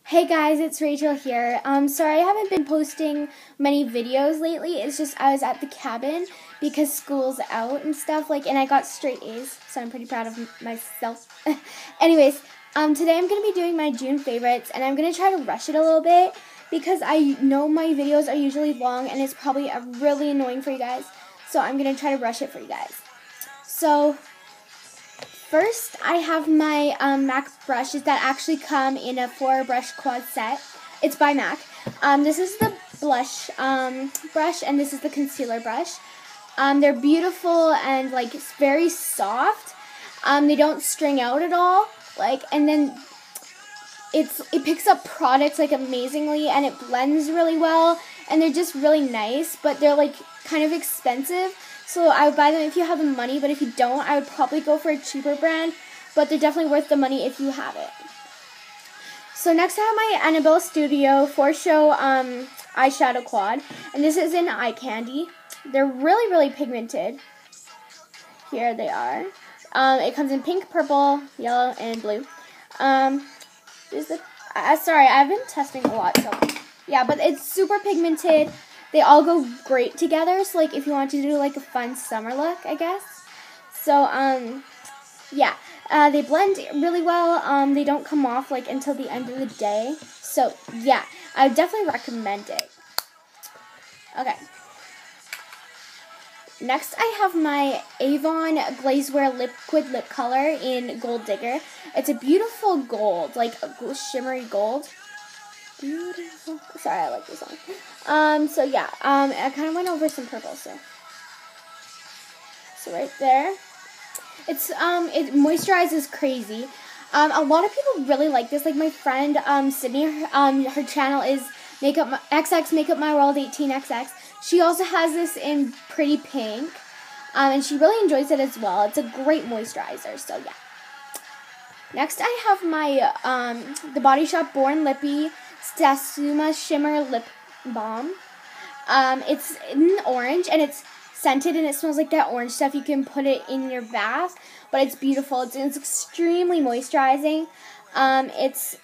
Hey guys, it's Rachel here. Sorry I haven't been posting many videos lately. It's just I was at the cabin because school's out and stuff, and I got straight A's, so I'm pretty proud of myself. Anyways, today I'm going to be doing my June favorites, and I'm going to try to rush it a little bit because I know my videos are usually long, and it's probably really annoying for you guys, so I'm going to try to rush it for you guys. So first, I have my MAC brushes that actually come in a 4-brush quad set. It's by MAC. This is the blush brush, and this is the concealer brush. They're beautiful and very soft. They don't string out at all. And then it picks up products amazingly, and it blends really well. And they're just really nice, but they're kind of expensive. So I would buy them if you have the money, but if you don't, I would probably go for a cheaper brand, but they're definitely worth the money if you have it. So next I have my Annabelle Studio 4-show eyeshadow quad, and this is in Eye Candy. They're really, really pigmented. Here they are. It comes in pink, purple, yellow, and blue. Sorry, I've been testing a lot, so yeah, but it's super pigmented. They all go great together, so if you want to do a fun summer look, I guess. So yeah, they blend really well. They don't come off until the end of the day. So yeah, I would definitely recommend it. Okay. Next, I have my Avon Glazewear Liquid Lip Color in Gold Digger. It's a beautiful gold, a shimmery gold. Beautiful. Sorry, I like this song. So yeah, I kind of went over some purple, so right there. It moisturizes crazy. A lot of people really like this. My friend Sydney, her channel is XX Makeup My World 18XX. She also has this in pretty pink, and she really enjoys it as well. It's a great moisturizer. So yeah. Next, I have my the Body Shop Born Lippy Satsuma Shimmer Lip Balm. It's in orange, and it's scented, and it smells like that orange stuff. You can put it in your bath, but it's beautiful. It's extremely moisturizing. It's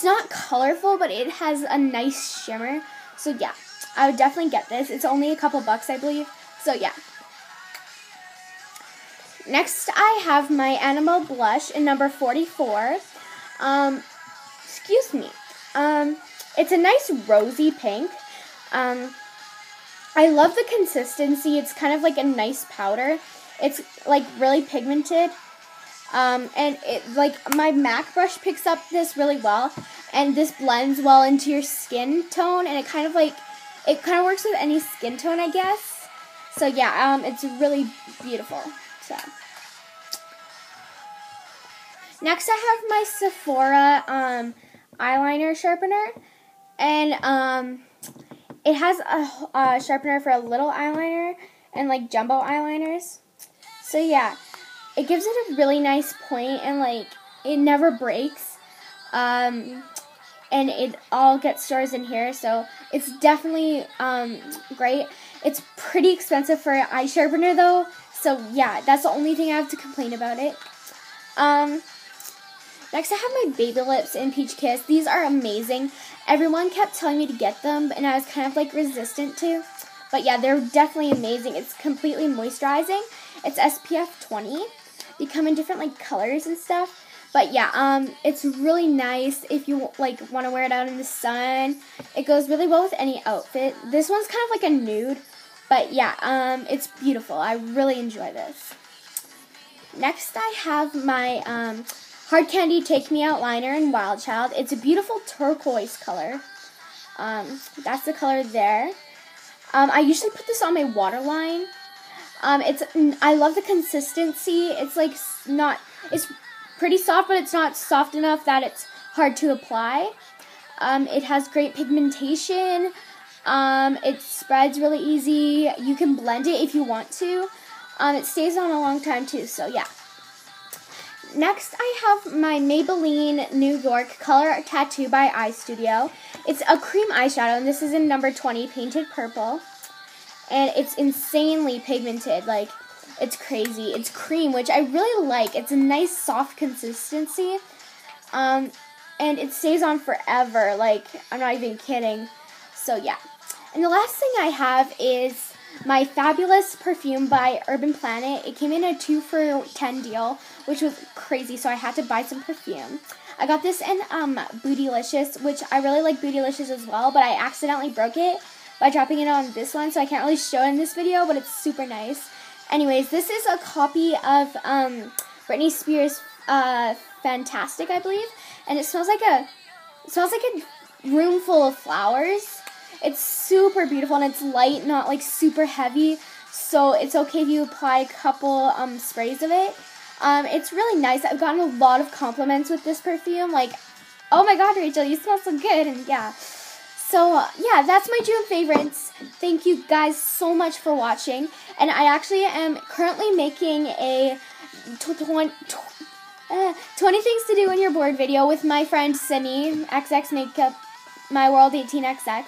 not colorful, but it has a nice shimmer. So yeah, I would definitely get this. It's only a couple bucks, I believe. So yeah. Next, I have my Annabelle blush in number 44. Excuse me. It's a nice rosy pink. I love the consistency. It's kind of like a nice powder. It's really pigmented. And it my MAC brush picks up this really well, and this blends well into your skin tone, and it kind of works with any skin tone, I guess. So yeah, it's really beautiful. So next, I have my Sephora eyeliner sharpener, and it has a sharpener for a little eyeliner and jumbo eyeliners. So yeah, it gives it a really nice point, and it never breaks. And it all gets stores in here, so it's definitely great. It's pretty expensive for an eye sharpener though, so yeah, that's the only thing I have to complain about it. Next, I have my Baby Lips in Peach Kiss. These are amazing. Everyone kept telling me to get them, and I was kind of resistant to. But yeah, they're definitely amazing. It's completely moisturizing. It's SPF 20. They come in different colors and stuff. But yeah, it's really nice if you want to wear it out in the sun. It goes really well with any outfit. This one's kind of a nude, but yeah, it's beautiful. I really enjoy this. Next, I have my Hard Candy Take Me Out liner in Wild Child. It's a beautiful turquoise color. That's the color there. I usually put this on my waterline. I love the consistency. It's pretty soft, but it's not soft enough that it's hard to apply. It has great pigmentation. It spreads really easy. You can blend it if you want to. It stays on a long time too, so yeah. Next, I have my Maybelline New York Color Tattoo by Eye Studio. It's a cream eyeshadow, and this is in number 20, Painted Purple. And it's insanely pigmented. It's crazy. It's cream, which I really like. It's a nice soft consistency. and it stays on forever. Like, I'm not even kidding. So yeah. And the last thing I have is my Fabulous perfume by Urban Planet. It came in a 2 for $10 deal, which was crazy, so I had to buy some perfume. I got this in Bootylicious, which I really like Bootylicious as well, but I accidentally broke it by dropping it on this one, so I can't really show it in this video, but it's super nice. Anyways, this is a copy of Britney Spears' Fantastic, I believe, and it smells like a room full of flowers. It's super beautiful, and it's light, not like super heavy, so it's okay if you apply a couple sprays of it. It's really nice. I've gotten a lot of compliments with this perfume, like, oh my god, Rachel, you smell so good, and yeah. So, yeah, that's my June favorites. Thank you guys so much for watching, and I actually am currently making a 20 things to do when you're bored video with my friend Sydney, XX Makeup, My World 18XX.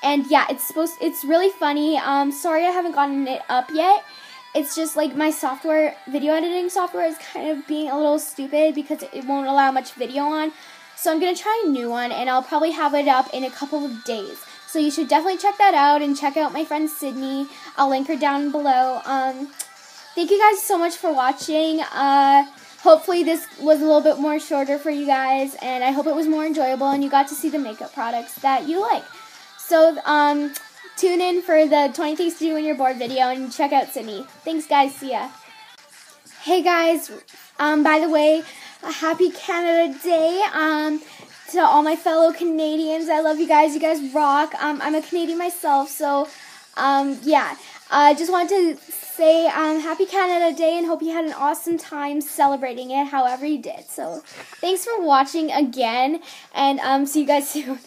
And yeah, it's really funny. Sorry I haven't gotten it up yet. It's just like my video editing software is kind of being a little stupid because it won't allow much video on. So I'm going to try a new one, and I'll probably have it up in a couple of days. So you should definitely check that out, and check out my friend Sydney. I'll link her down below. Thank you guys so much for watching. Hopefully this was a little bit more shorter for you guys, and I hope it was more enjoyable and you got to see the makeup products that you like. So, tune in for the 20 things to do when you're bored video, and check out Sydney. Thanks, guys. See ya. Hey, guys. By the way, happy Canada Day. To all my fellow Canadians, I love you guys. You guys rock. I'm a Canadian myself, so, yeah. I just wanted to say happy Canada Day, and hope you had an awesome time celebrating it however you did. So, thanks for watching again, and see you guys soon.